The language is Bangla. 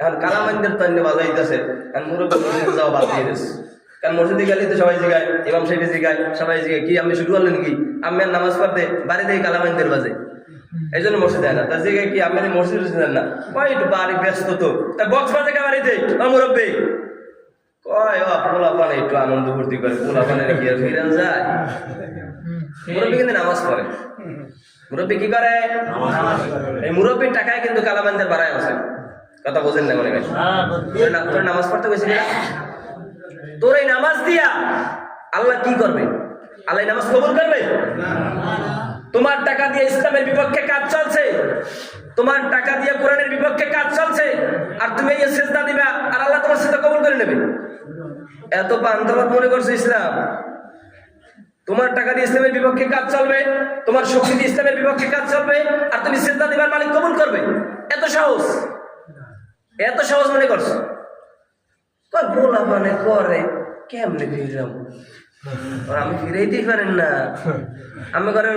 এখন কালামাইনদের তন্য বাজাইতেছে, কারণ মুরব্বী মসজিদে যাওয়া বাদ দিয়ে দিচ্ছে। কারণ মসজিদে গেলে তো সবাই জিগায়, ইমাম সাহেব জিগায়, সবাই জিগায় কি আপনি শুরু করলেন কি, আমি আর নামাজ পড়তে বাড়িতে কালামাইনদের বাজে, এই জন্য মসজিদে হয় না। তার জিগায় কি আপনি মসজিদ দেন না, কয় একটু বাড়ি ব্যস্ত তো, তা বক্স বাজে কে বাড়িতে মুরব্বী কয় ও পোলা পানে একটু আনন্দ ফুর্তি করে, পোলা পানে কি আর ফিরে যায়। মুরব্বী কিন্তু নামাজ পড়ে, মুরব্বী কি করে, এই মুরব্বীর টাকায় কিন্তু কালামাইনদের বাড়ায় আছে। কথা বোঝেন না মনে হয়, তোর নামাজ পড়তে গেছিল না, তোর এই নামাজ দিয়া আল্লাহ কি করবে? আল্লাহ নামাজ কবুল করবে? তোমার টাকা দিয়ে ইসলামের বিপক্ষে কাজ চলছে, তোমার টাকা দিয়ে কোরআনের বিপক্ষে কাজ চলছে, আর তুমি এই সেজদা দিবা আর আল্লাহ তোমার সেজদা কবুল করে নেবে? এত পান্তাবাদ মনে করছো ইসলাম? তোমার টাকা দিয়ে ইসলামের বিপক্ষে কাজ চলবে, তোমার শক্তি দিয়ে ইসলামের বিপক্ষে কাজ চলবে, আর তুমি সেজদা দিবার মালিক কবুল করবে? এত সহজ, এত সহজ মনে করছো? বলা মানে করে কেমনে ফিরলাম, আমি ফিরেইতেই পারেন না, আমি করে